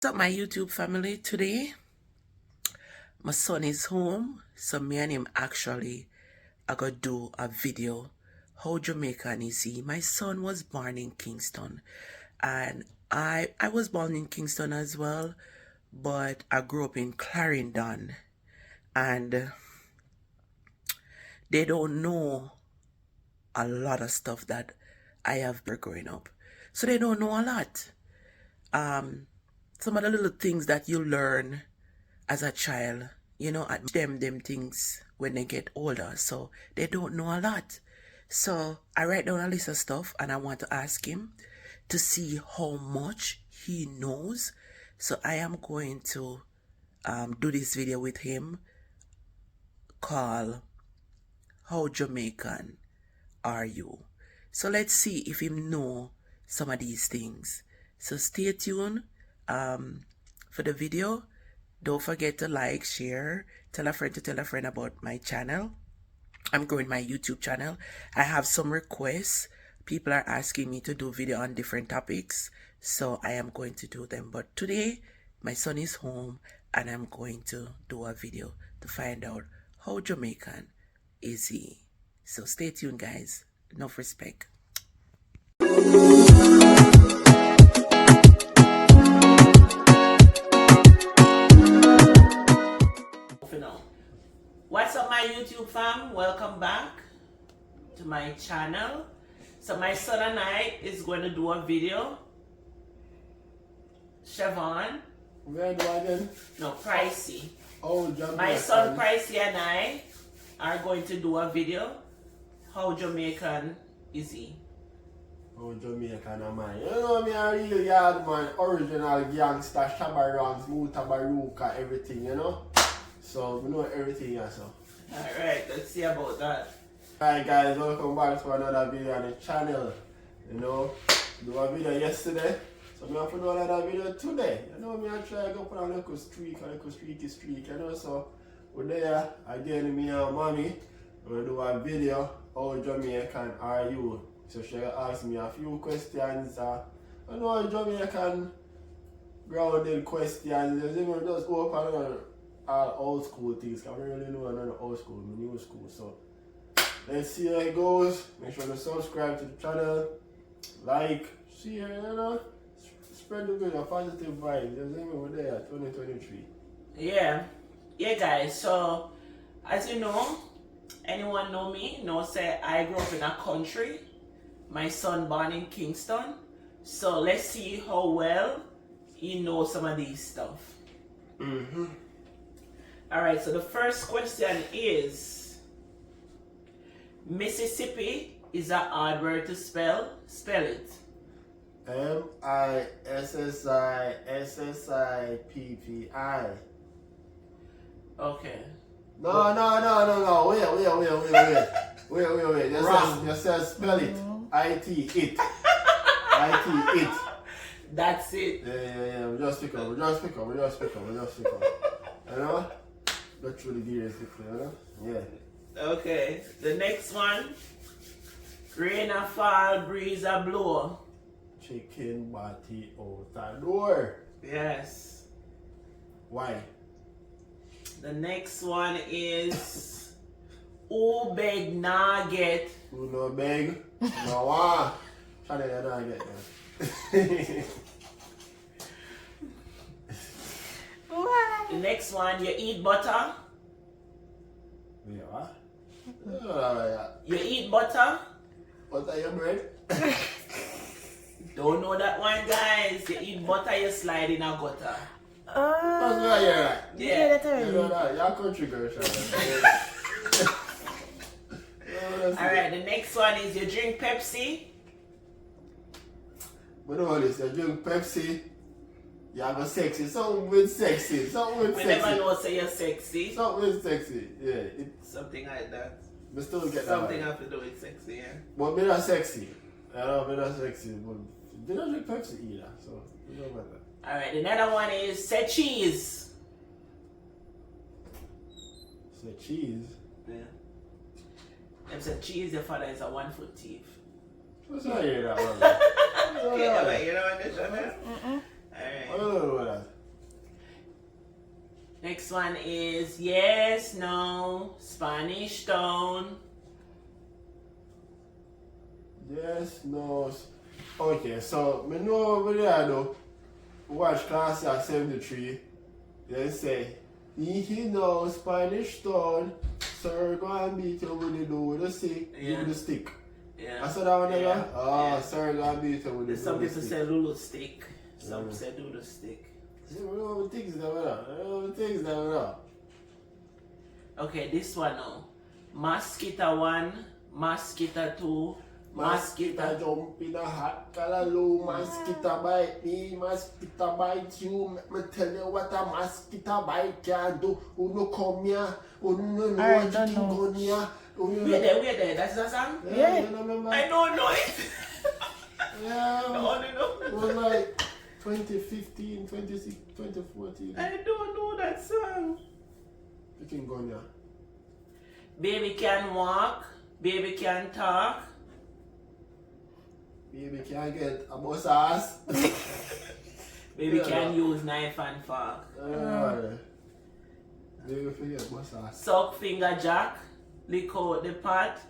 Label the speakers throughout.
Speaker 1: What's up, my YouTube family? Today my son is home, so me and him actually are gonna do a video how Jamaican is he. My son was born in Kingston, and I was born in Kingston as well, but I grew up in Clarendon, and they don't know a lot of stuff that I have been growing up, so they don't know a lot. Some of the little things that you learn as a child, at them things when they get older, so they don't know a lot. So I write down a list of stuff and I want to ask him to see how much he knows. So I am going to do this video with him called How Jamaican Are You? So let's see if him know some of these things. So stay tuned for the video. Don't forget to like, share, tell a friend to tell a friend about my channel. I'm growing my YouTube channel. I have some requests. People are asking me to do video on different topics, so I am going to do them. But today, my son is home and I'm going to do a video to find out how Jamaican is he. So stay tuned, guys. Enough respect. What's up, my YouTube fam? Welcome back to my channel. So my son and I is going to do a video. Siobhan.
Speaker 2: Where do I again?
Speaker 1: No, Pricey.
Speaker 2: Oh, Jamaican.
Speaker 1: My son Pricey and I are going to do a video. How Jamaican is he?
Speaker 2: Oh, Jamaican am I. You know me a real yard man, original gangster, Shabarams, Mutabaruka, everything, you know? So, we know everything here, so.
Speaker 1: Alright, let's see about that.
Speaker 2: Hi guys, welcome back to another video on the channel. You know, do a video yesterday, so I have to do another video today. You know, I try to go put on a little streak, you know, so we're there again, me and mommy. We're going to do a video, how Jamaican are you? So she asked me a few questions. I know Jamaican grounded questions. Even just open on all old school things. I really know none old school, new school. So let's see how it goes. Make sure to subscribe to the channel, like, share, you know, spread the good, positive vibes. We're there, 2023.
Speaker 1: Yeah, guys. So as you know, anyone know me? Know say I grew up in a country. My son born in Kingston. So let's see how well he knows some of these stuff. Alright, so the first question is, Mississippi is a hard word to spell. Spell it.
Speaker 2: Mississippi.
Speaker 1: Okay.
Speaker 2: No. Wait. Just say spell it. it.
Speaker 1: That's it.
Speaker 2: Yeah. We just pick up. You know? Go through the gears, you know? Yeah.
Speaker 1: Okay. The next one. Rain a fall, breeze a blow.
Speaker 2: Chicken body out the door.
Speaker 1: Yes.
Speaker 2: Why?
Speaker 1: The next one is who beg nah get.
Speaker 2: Who no beg? No one. Try to not get that.
Speaker 1: Why? The next one, you eat butter.
Speaker 2: Yeah, what?
Speaker 1: You eat butter.
Speaker 2: Butter your bread?
Speaker 1: Don't know that one, guys. You eat butter, you slide in a gutter.
Speaker 2: That's what I hear that.
Speaker 1: Yeah.
Speaker 2: You know that. You're a country girl,
Speaker 1: Alright, the next one is you drink Pepsi.
Speaker 2: But know this, you drink Pepsi, you have a sexy, something with sexy.
Speaker 1: We never know say you're sexy.
Speaker 2: Something with sexy, yeah.
Speaker 1: Something like that.
Speaker 2: We still get
Speaker 1: something
Speaker 2: that.
Speaker 1: have to do with sexy, yeah.
Speaker 2: But me not sexy. I know me not sexy, but they don't drink Pepsi either, so we don't matter.
Speaker 1: Alright, another one is say cheese.
Speaker 2: Say cheese?
Speaker 1: Yeah. Them said cheese, your father is a 1-foot thief.
Speaker 2: What's I hear that one?
Speaker 1: Okay, you know what this one is? Alright.
Speaker 2: I don't know what that.
Speaker 1: Next one is yes, no, Spanish Town.
Speaker 2: Yes, no. Okay, so me know over there though. Watch class at 73. They say, he knows Spanish Town, sir, go and beat you with the stick.
Speaker 1: Yeah.
Speaker 2: Do the stick.
Speaker 1: Yeah.
Speaker 2: I saw that one there.
Speaker 1: Yeah.
Speaker 2: Oh,
Speaker 1: Yeah.
Speaker 2: sir, go and beat you with the
Speaker 1: Some
Speaker 2: do the
Speaker 1: people
Speaker 2: stick.
Speaker 1: say Lulu stick. Some say do the stick.
Speaker 2: Yeah, we know the things that we know. We know the things that we know.
Speaker 1: Okay, this one now. Mosquito 1, Mosquito 2,
Speaker 2: Mosquito jump in a hot callaloo, mosquito bite me, mosquito bite you. Let me tell you what a mosquito bite can do. Who no come here, who no know
Speaker 3: I
Speaker 2: what
Speaker 3: don't
Speaker 2: you
Speaker 3: know.
Speaker 2: go here.
Speaker 1: Wait there, that's the song?
Speaker 2: Yeah,
Speaker 3: Yeah.
Speaker 2: you know, remember?
Speaker 1: I don't know it.
Speaker 2: Yeah,
Speaker 1: I only know.
Speaker 2: it was like 2015, 2016, 2014.
Speaker 1: I don't know that song.
Speaker 2: You can go here.
Speaker 1: Baby can walk, baby can talk.
Speaker 2: Baby can't get a bus ass.
Speaker 1: Baby
Speaker 2: Yeah.
Speaker 1: can use knife and fork.
Speaker 2: Baby forget bus ass.
Speaker 1: Suck finger jack, lick out the pot.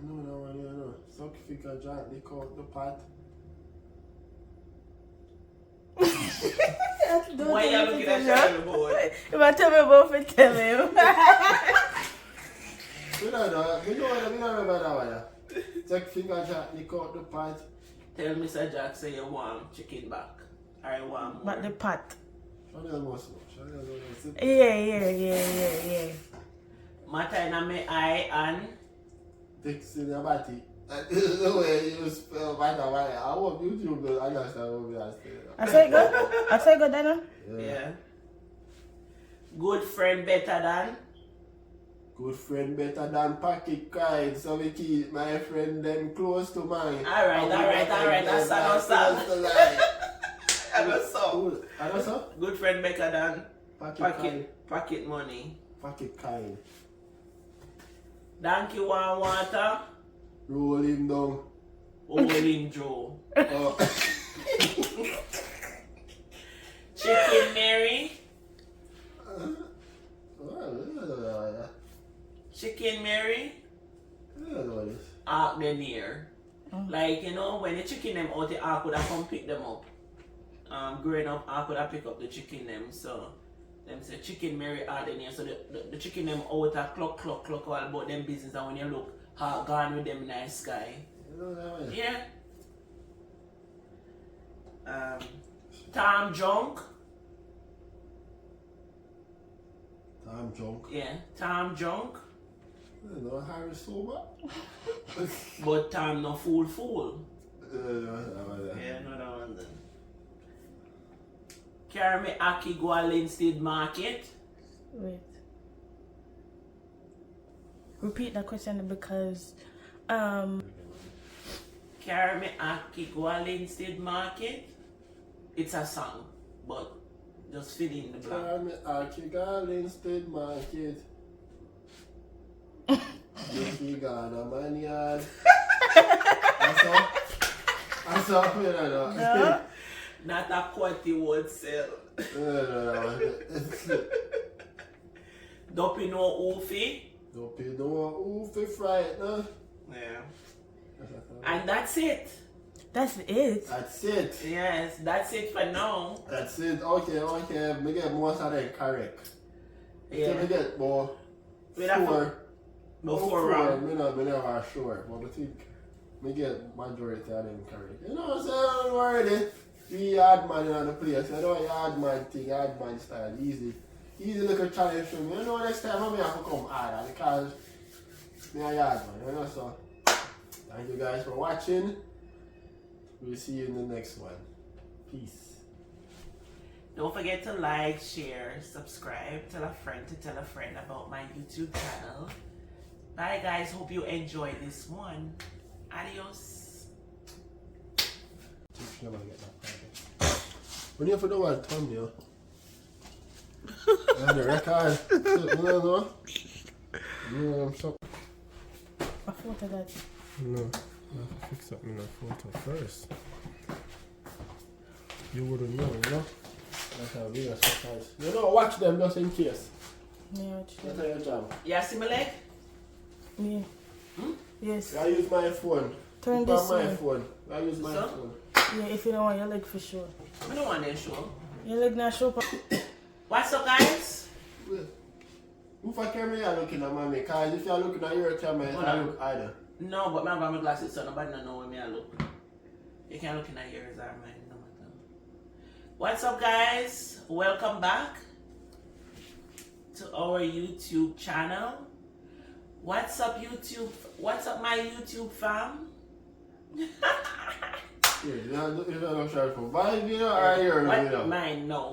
Speaker 2: No. Suck figure jack, they call the pot.
Speaker 1: Why you looking at your boy?
Speaker 3: If I tell me about it, tell him.
Speaker 2: We don't remember that one. Suck figure jack, they call the pot.
Speaker 1: Tell Mr. Jack say you want chicken back. I want more.
Speaker 3: But the pot. Yeah.
Speaker 1: Matter in my eye and
Speaker 2: Dicks in your body. This is the way you spell matter. I hope YouTube don't understand what we are saying.
Speaker 3: I say good, Dana.
Speaker 1: yeah. Good friend better than.
Speaker 2: Good friend better than pocket kind, so we keep my friend them close to mine.
Speaker 1: Alright, that's
Speaker 2: Close to line.
Speaker 1: I know so.
Speaker 2: Cool. I know so?
Speaker 1: Good friend better than
Speaker 2: Pocket kind.
Speaker 1: pocket money.
Speaker 2: Pocket kind.
Speaker 1: Donkey want water.
Speaker 2: Roll him down.
Speaker 1: Owing Joe.
Speaker 2: Oh.
Speaker 1: Chicken Mary. Chicken Mary. Ark them near. Like, you know, when the chicken them out, the ark would have come pick them up. Growing up, ark would have pick up the chicken them. So, them say chicken Mary are the near. So, the chicken them out a clock all about them business. And when you look, heart gone with them nice guy. Yeah. Tom Junk.
Speaker 2: Tom Junk.
Speaker 1: Yeah, Tom Junk.
Speaker 2: No Harry sober.
Speaker 1: But Tom no fool.
Speaker 2: Yeah.
Speaker 1: Yeah, no that one then. Carry me Aki go a Linstead Market.
Speaker 3: Wait. Repeat that question because
Speaker 1: Carry me Aki go a Linstead Market. It's a song, but just fill in the blank.
Speaker 2: I'm at Kigali State Market. You got a man yard. I saw you know.
Speaker 3: no.
Speaker 1: Not a quality word sell. Doppy no oofy.
Speaker 2: Don't pay no oofy fright, no.
Speaker 1: Yeah. And that's it.
Speaker 3: That's it.
Speaker 2: That's it.
Speaker 1: Yes, that's it for now.
Speaker 2: That's it. Okay. Me get most of them correct.
Speaker 1: Yeah.
Speaker 2: Me get more.
Speaker 1: We have
Speaker 2: Four.
Speaker 1: Before round.
Speaker 2: Me not sure, but I think me get majority of them correct. You know what I'm saying? Don't worry. We hard man in the place. You know hard man thing, hard man style. Easy little challenge for me. You know next time I have to come harder because me a hard man. You know so. Thank you guys for watching. We'll see you in the next one. Peace.
Speaker 1: Don't forget to like, share, subscribe, tell a friend about my YouTube channel. Bye guys, hope you enjoyed this one. Adios.
Speaker 2: When you have to do one thumbnail. And the record. No. I'm sorry.
Speaker 3: I thought of that.
Speaker 2: No. I have to fix up my photo first. You wouldn't know, you know? That's a video sometimes. You know, watch them just in case.
Speaker 3: Yeah,
Speaker 2: That's your job.
Speaker 1: Yeah, see my leg?
Speaker 3: yeah. Yes.
Speaker 2: I use my phone.
Speaker 3: Turn
Speaker 2: Keep
Speaker 3: this
Speaker 2: on my
Speaker 3: way.
Speaker 2: phone. I use my
Speaker 1: So?
Speaker 2: phone.
Speaker 3: Yeah, if you don't want your leg for sure.
Speaker 1: I don't want that show.
Speaker 3: Your leg not show up.
Speaker 1: What's up, guys?
Speaker 2: Wait. If I camera you looking at mommy, because if you're looking at your camera, you can't look either.
Speaker 1: No, but I have my glasses, so nobody don't know where me I look. You can't look in my ears or mine, no matter. What's up, guys? Welcome back to our YouTube channel. What's up, YouTube? What's up, my YouTube fam?
Speaker 2: Yeah, you're not trying to provide video or you're
Speaker 1: What?
Speaker 2: video?
Speaker 1: Mine, no.